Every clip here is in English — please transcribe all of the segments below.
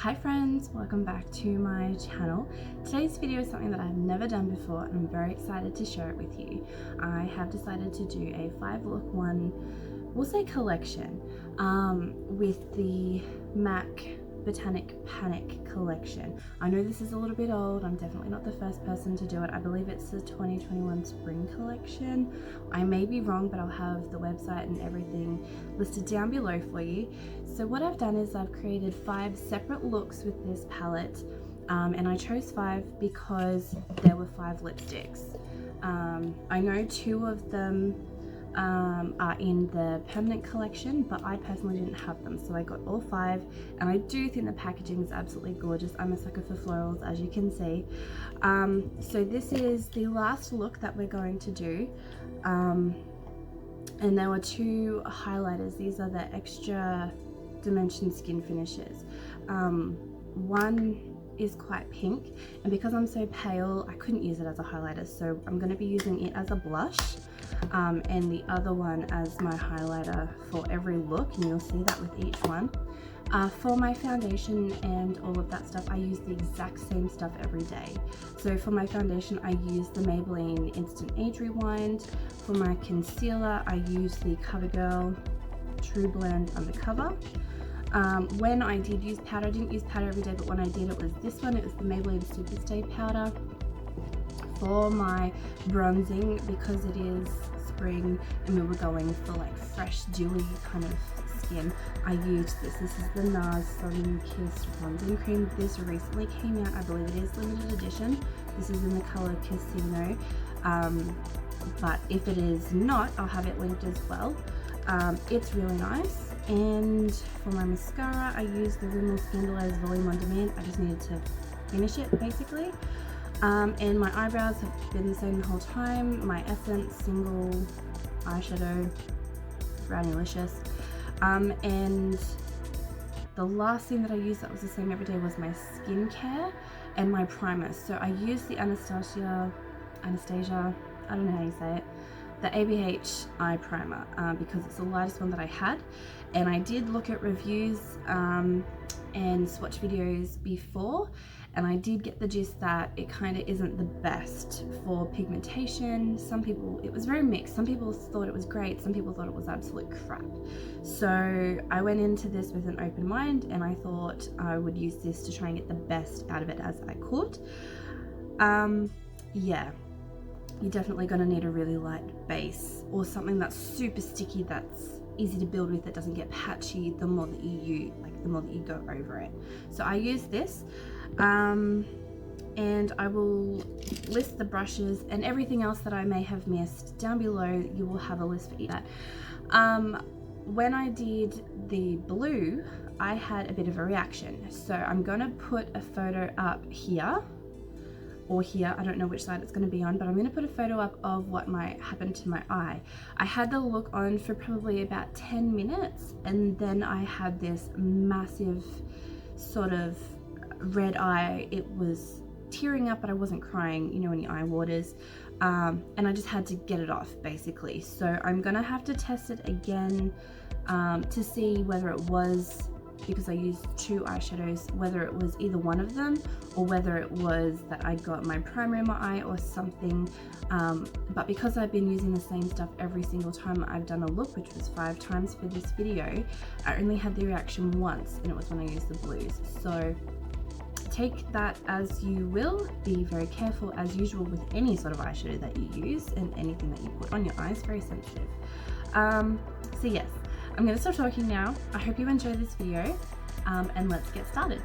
Hi friends, welcome back to my channel. Today's video is something that I've never done before and I'm very excited to share it with you. I have decided to do a 5-look one, we'll say collection, with the MAC Botanic Panic collection. I know this is a little bit old, I'm definitely not the first person to do it. I believe it's the 2021 spring collection. I may be wrong, but I'll have the website and everything listed down below for you. So what I've done is I've created 5 separate looks with this palette, and I chose 5 because there were 5 lipsticks. I know 2 of them are in the permanent collection, but I personally didn't have them, so I got all 5, and I do think the packaging is absolutely gorgeous. I'm a sucker for florals, as you can see. So this is the last look that we're going to do, and there were 2 highlighters. These are the extra dimension skin finishes. One is quite pink, and because I'm so pale I couldn't use it as a highlighter, so I'm going to be using it as a blush, and the other one as my highlighter for every look, and you'll see that with each one. For my foundation and all of that stuff, I use the exact same stuff every day. So for my foundation I use the Maybelline Instant Age Rewind. For my concealer I use the CoverGirl True Blend Undercover. When I did use powder, I didn't use powder every day, but when I did, it was this one. It was the Maybelline Superstay powder. For my bronzing, because it is spring and we were going for like fresh, dewy kind of skin, I used this. This is the NARS Sun Kiss Bronzing Cream. This recently came out, I believe it is limited edition. This is in the color Casino, but if it is not, I'll have it linked as well. It's really nice. And for my mascara, I use the Rimmel Scandalized Volume on Demand. I just needed to finish it basically. And my eyebrows have been the same the whole time. My Essence Single Eyeshadow, Brownie'licious. And the last thing that I used that was the same every day was my skincare and my primer. So I used the Anastasia, I don't know how you say it, the ABH eye primer, because it's the lightest one that I had. And I did look at reviews and swatch videos before, and I did get the gist that it kind of isn't the best for pigmentation. Some people, it was very mixed. Some people thought it was great, some people thought it was absolute crap. So I went into this with an open mind, and I thought I would use this to try and get the best out of it as I could. Yeah, you're definitely going to need a really light base, or something that's super sticky, that's easy to build with, that doesn't get patchy the more that you use, like the more that you go over it. So I use this, and I will list the brushes and everything else that I may have missed down below. You will have a list for each. When I did the blue, I had a bit of a reaction, so I'm gonna put a photo up here or here, I don't know which side it's going to be on, but I'm going to put a photo up of what might happen to my eye. I had the look on for probably about 10 minutes, and then I had this massive sort of red eye. It was tearing up, but I wasn't crying, you know, when your eye waters, and I just had to get it off basically. So I'm gonna have to test it again to see whether it was, because I used 2 eyeshadows, whether it was either one of them or whether it was that I got my primer in my eye or something. But because I've been using the same stuff every single time I've done a look, which was 5 times for this video, I only had the reaction once, and it was when I used the blues. So take that as you will. Be very careful as usual with any sort of eyeshadow that you use and anything that you put on your eyes, very sensitive. So yes, I'm going to stop talking now. I hope you enjoyed this video, and let's get started.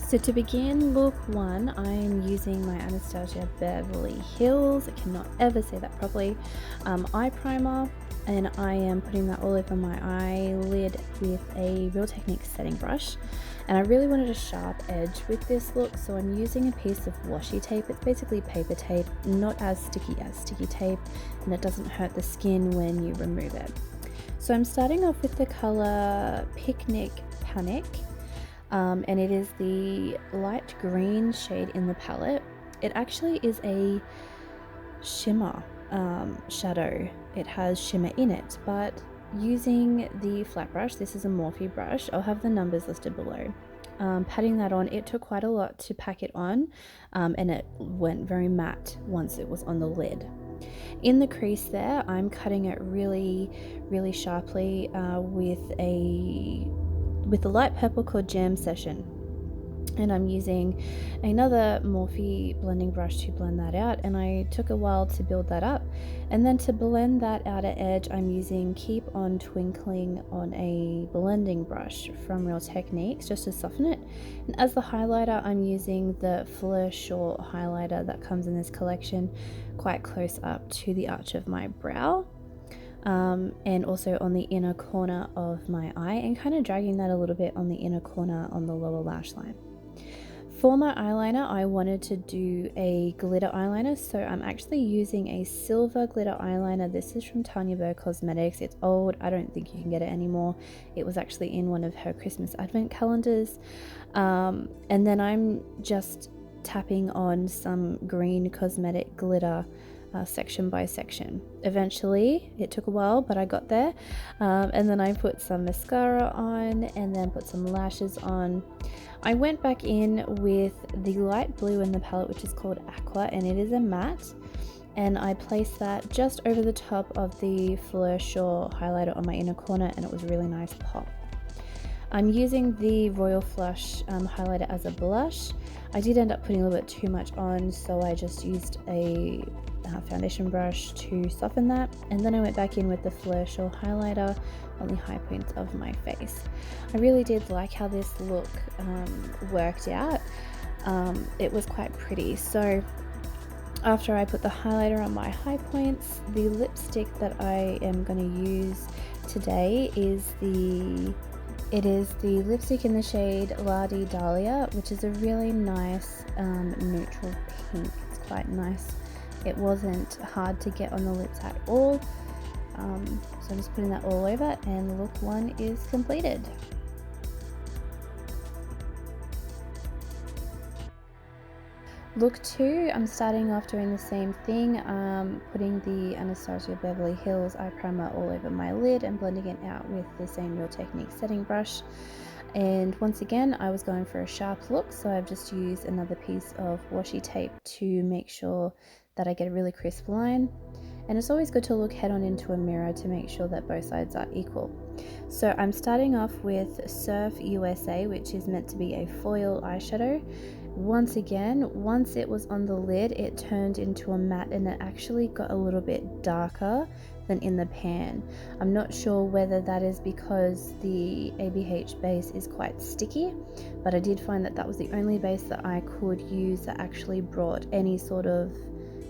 So to begin look 1, I'm using my Anastasia Beverly Hills, I cannot ever say that properly, eye primer, and I am putting that all over my eyelid with a Real Techniques setting brush. And I really wanted a sharp edge with this look, so I'm using a piece of washi tape. It's basically paper tape, not as sticky as sticky tape, and it doesn't hurt the skin when you remove it. So I'm starting off with the color Botanic Panic, and it is the light green shade in the palette. It actually is a shimmer shadow. It has shimmer in it, but using the flat brush, this is a Morphe brush, I'll have the numbers listed below. Patting that on, it took quite a lot to pack it on, and it went very matte once it was on the lid. In the crease there, I'm cutting it really sharply with a light purple called Jam Session. And I'm using another Morphe blending brush to blend that out, and I took a while to build that up. And then to blend that outer edge, I'm using Keep On Twinkling on a blending brush from Real Techniques just to soften it. And as the highlighter, I'm using the Fleur short highlighter that comes in this collection quite close up to the arch of my brow. And also on the inner corner of my eye, and kind of dragging that a little bit on the inner corner on the lower lash line. For my eyeliner, I wanted to do a glitter eyeliner, so I'm actually using a silver glitter eyeliner. This is from Tanya Burr Cosmetics. It's old, I don't think you can get it anymore. It was actually in one of her Christmas advent calendars. And then I'm just tapping on some green cosmetic glitter section by section. Eventually, it took a while, but I got there. And then I put some mascara on, and then put some lashes on. I went back in with the light blue in the palette, which is called Aqua, and it is a matte. And I placed that just over the top of the Fleur Shore highlighter on my inner corner, and it was a really nice pop. I'm using the Royal Flush highlighter as a blush. I did end up putting a little bit too much on, so I just used a foundation brush to soften that, and then I went back in with the Fleur Shore highlighter on the high points of my face. I really did like how this look worked out. It was quite pretty. So after I put the highlighter on my high points, the lipstick that I am going to use today is the lipstick in the shade La Di Dahlia, which is a really nice neutral pink. It's quite nice. It wasn't hard to get on the lips at all. So I'm just putting that all over, and look 1 is completed. Look 2, I'm starting off doing the same thing, putting the Anastasia Beverly Hills eye primer all over my lid and blending it out with the same Real Techniques setting brush. And once again, I was going for a sharp look, so I've just used another piece of washi tape to make sure that I get a really crisp line. And it's always good to look head on into a mirror to make sure that both sides are equal. So I'm starting off with Surf USA, which is meant to be a foil eyeshadow. Once again, once it was on the lid, it turned into a matte, and it actually got a little bit darker than in the pan. I'm not sure whether that is because the ABH base is quite sticky, but I did find that that was the only base that I could use that actually brought any sort of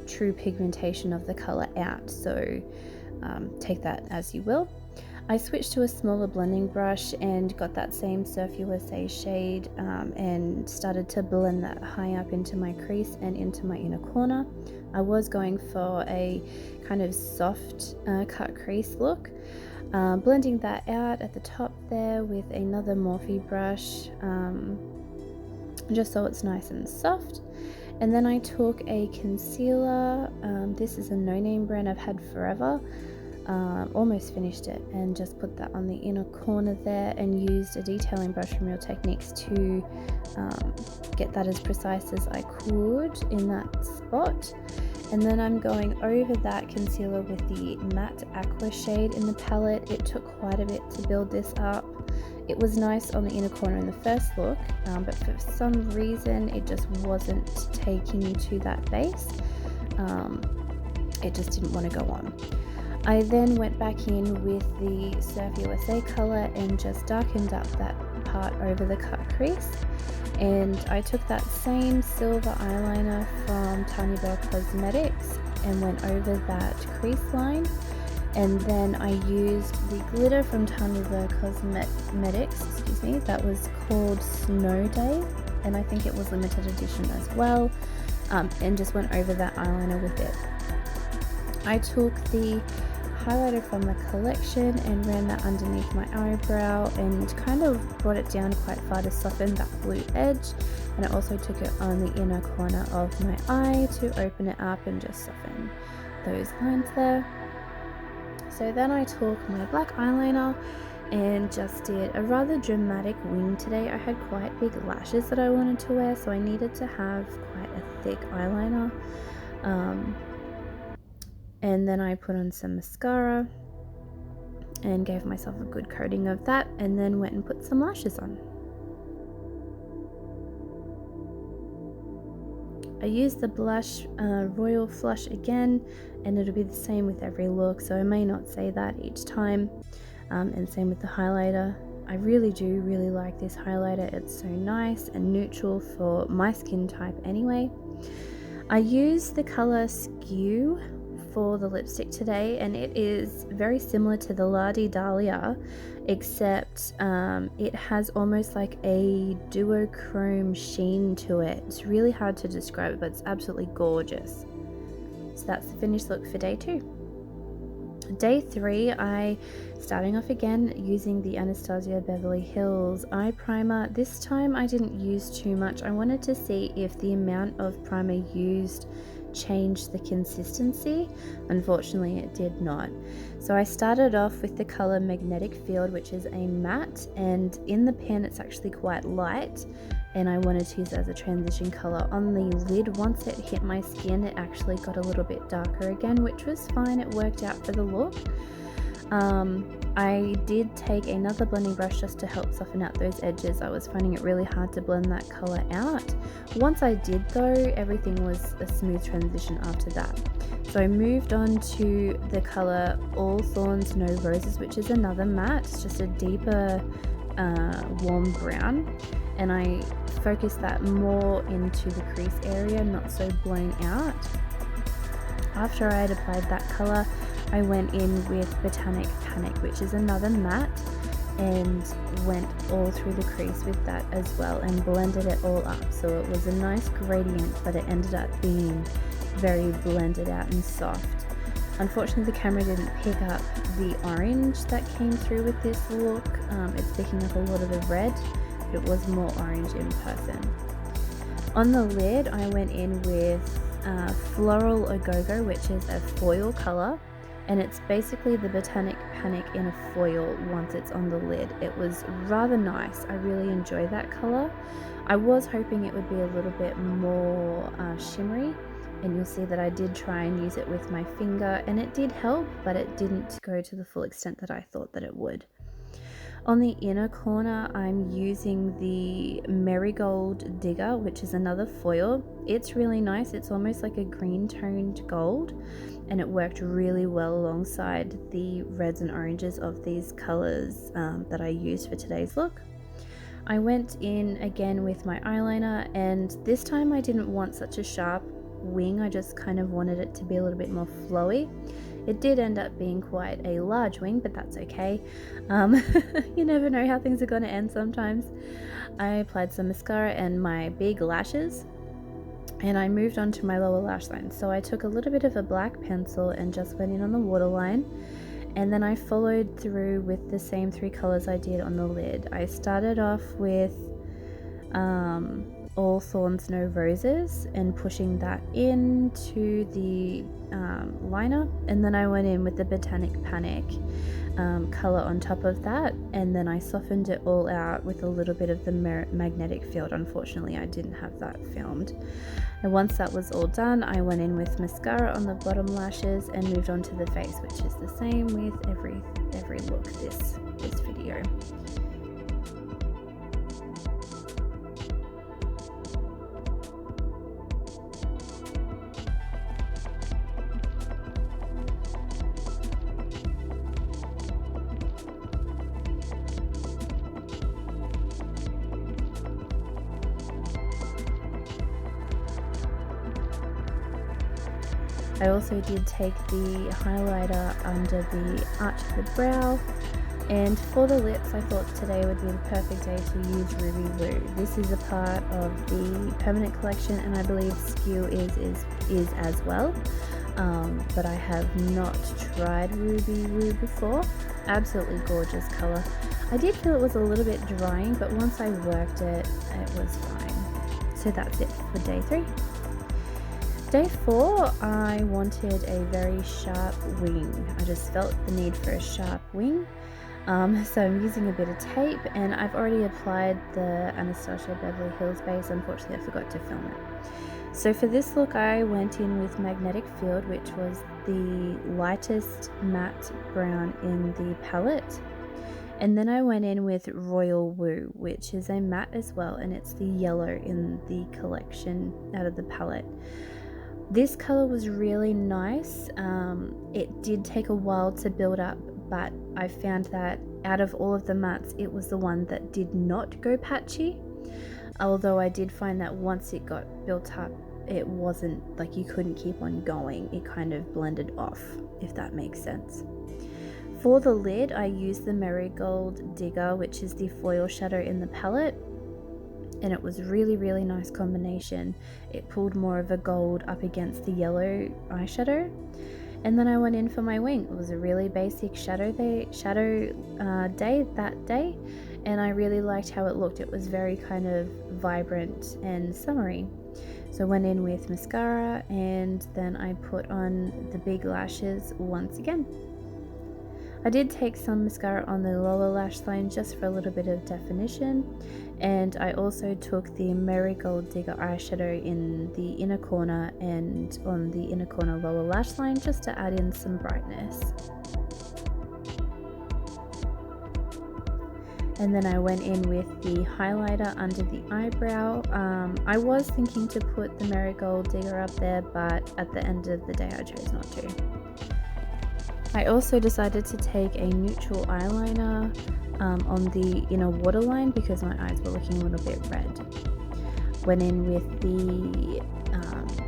true pigmentation of the color out. So take that as you will. I switched to a smaller blending brush and got that same Surf USA shade and started to blend that high up into my crease and into my inner corner. I was going for a kind of soft cut crease look. Blending that out at the top there with another Morphe brush, just so it's nice and soft. And then I took a concealer. This is a no-name brand I've had forever. Almost finished it, and just put that on the inner corner there, and used a detailing brush from Real Techniques to get that as precise as I could in that spot. And then I'm going over that concealer with the matte aqua shade in the palette. It took quite a bit to build this up. It was nice on the inner corner in the first look, but for some reason it just wasn't taking to that base. It just didn't want to go on. I then went back in with the Surf USA color and just darkened up that part over the cut crease. And I took that same silver eyeliner from Tanya Burr Cosmetics and went over that crease line. And then I used the glitter from Tanya Burr Cosmetics, that was called Snow Day, and I think it was limited edition as well, and just went over that eyeliner with it. I took the highlighter from the collection and ran that underneath my eyebrow and kind of brought it down quite far to soften that blue edge, and I also took it on the inner corner of my eye to open it up and just soften those lines there. So then I took my black eyeliner and just did a rather dramatic wing today. I had quite big lashes that I wanted to wear, so I needed to have quite a thick eyeliner. And then I put on some mascara and gave myself a good coating of that, and then went and put some lashes on. I used the blush Royal Flush again, and it'll be the same with every look, so I may not say that each time. And same with the highlighter. I really do like this highlighter. It's so nice and neutral for my skin type anyway. I used the color Skew for the lipstick today, and it is very similar to the La Di Dahlia, except it has almost like a duochrome sheen to it. It's really hard to describe it, but it's absolutely gorgeous. So that's the finished look for day 2. Day 3, starting off again using the Anastasia Beverly Hills eye primer. This time I didn't use too much. I wanted to see if the amount of primer used changed the consistency. Unfortunately, it did not. So I started off with the color Magnetic Field, which is a matte, and in the pan it's actually quite light, and I wanted to use it as a transition color on the lid. Once it hit my skin, it actually got a little bit darker again, which was fine. It worked out for the look. I did take another blending brush just to help soften out those edges. I was finding it really hard to blend that color out. Once I did though, everything was a smooth transition after that. So I moved on to the color All Thorns No Roses, which is another matte. It's just a deeper warm brown, and I focused that more into the crease area, not so blown out. After I had applied that color, I went in with Botanic Panic, which is another matte, and went all through the crease with that as well and blended it all up. So it was a nice gradient, but it ended up being very blended out and soft. Unfortunately, the camera didn't pick up the orange that came through with this look. It's picking up a lot of the red, but it was more orange in person. On the lid, I went in with Floral Agogo, which is a foil color, and it's basically the Botanic Panic in a foil once it's on the lid. It was rather nice. I really enjoy that color. I was hoping it would be a little bit more shimmery, and you'll see that I did try and use it with my finger, and it did help, but it didn't go to the full extent that I thought that it would. On the inner corner, I'm using the Marigold Digger, which is another foil. It's really nice. It's almost like a green toned gold, and it worked really well alongside the reds and oranges of these colors that I used for today's look. I went in again with my eyeliner, and this time I didn't want such a sharp wing. I just kind of wanted it to be a little bit more flowy. It did end up being quite a large wing, but that's okay. You never know how things are going to end sometimes. I applied some mascara and my big lashes, and I moved on to my lower lash line. So I took a little bit of a black pencil and just went in on the waterline, and then I followed through with the same 3 colors I did on the lid. I started off with All Thorns No Roses and pushing that into the liner, and then I went in with the Botanic Panic color on top of that, and then I softened it all out with a little bit of the Magnetic Field. Unfortunately, I didn't have that filmed. And once that was all done, I went in with mascara on the bottom lashes and moved on to the face, which is the same with every look this video. I also did take the highlighter under the arch of the brow, and for the lips I thought today would be the perfect day to use Ruby Woo. This is a part of the permanent collection, and I believe Skew is as well, but I have not tried Ruby Woo before. Absolutely gorgeous color. I did feel it was a little bit drying, but once I worked it, it was fine. So that's it for day 3. Day 4, I wanted a very sharp wing. I just felt the need for a sharp wing. So I'm using a bit of tape, and I've already applied the Anastasia Beverly Hills base. Unfortunately, I forgot to film it. So for this look, I went in with Magnetic Field, which was the lightest matte brown in the palette. And then I went in with Royal Woo, which is a matte as well, and it's the yellow in the collection out of the palette. This color was really nice. It did take a while to build up, but I found that out of all of the mattes, it was the one that did not go patchy. Although I did find that once it got built up, it wasn't like you couldn't keep on going. It kind of blended off, if that makes sense. For the lid, I used the Marigold Digger, which is the foil shadow in the palette. And it was really nice combination. It pulled more of a gold up against the yellow eyeshadow. And then I went in for my wing. It was a really basic shadow day that day, and I really liked how it looked. It was very kind of vibrant and summery. So I went in with mascara, and then I put on the big lashes once again. I did take some mascara on the lower lash line just for a little bit of definition, and I also took the Marigold Digger eyeshadow in the inner corner and on the inner corner lower lash line just to add in some brightness. And then I went in with the highlighter under the eyebrow. I was thinking to put the Marigold Digger up there, but at the end of the day I chose not to. I also decided to take a neutral eyeliner on the inner waterline because my eyes were looking a little bit red. Went in with the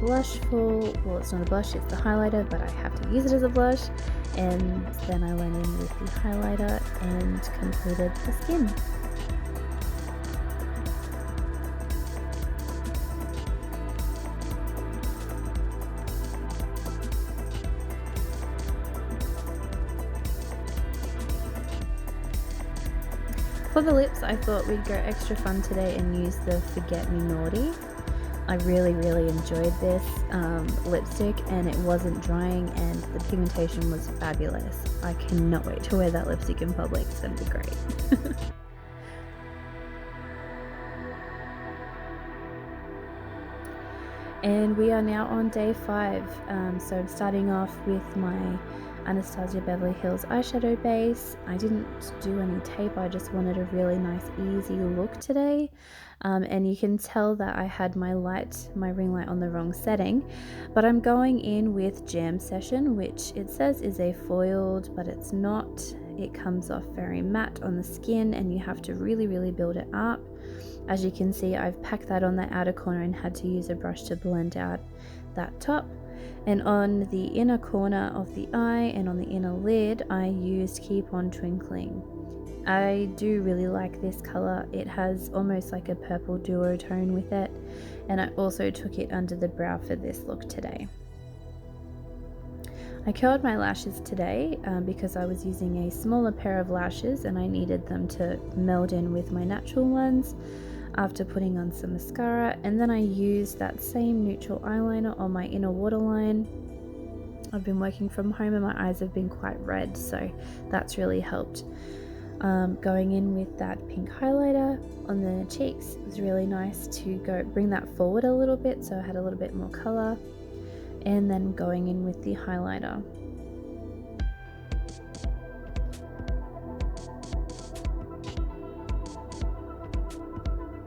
blush well, it's not a blush, it's the highlighter, but I have to use it as a blush. And then I went in with the highlighter and completed the skin. For the lips, I thought we'd go extra fun today and use the Forget Me Naughty. I really enjoyed this lipstick, and it wasn't drying, and the pigmentation was fabulous. I cannot wait to wear that lipstick in public. It's going to be great. And we are now on day 5. So I'm starting off with my Anastasia Beverly Hills eyeshadow base. I didn't do any tape, I just wanted a really nice easy look today. And you can tell that I had my ring light on the wrong setting, but I'm going in with Jam Session, which it says is a foiled, but it's not. It comes off very matte on the skin, and you have to really build it up. As you can see, I've packed that on the outer corner and had to use a brush to blend out that top. And on the inner corner of the eye and on the inner lid, I used Keep On Twinkling. I do really like this color. It has almost like a purple duotone with it, and I also took it under the brow for this look today. I curled my lashes today because I was using a smaller pair of lashes and I needed them to meld in with my natural ones after putting on some mascara. And then I used that same neutral eyeliner on my inner waterline. I've been working from home and my eyes have been quite red, so that's really helped. Going in with that pink highlighter on the cheeks, it was really nice to bring that forward a little bit so I had a little bit more color. And then going in with the highlighter.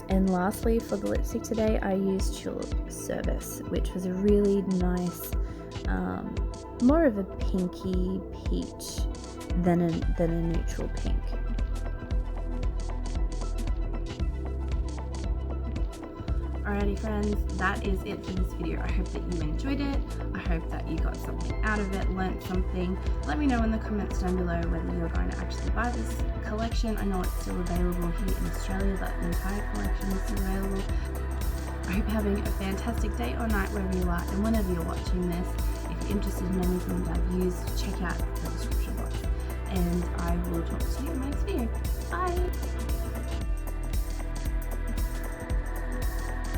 And lastly, for the lipstick today, I used Tulip Service, which was a really nice, more of a pinky peach than a neutral pink. Alrighty friends, that is it for this video. I hope that you enjoyed it. I hope that you got something out of it, learnt something. Let me know in the comments down below whether you're going to actually buy this collection. I know it's still available here in Australia, that the entire collection is still available. I hope you're having a fantastic day or night wherever you are, and whenever you're watching this. If you're interested in anything that I've used, check out the description box. And I will talk to you in my next video. Bye!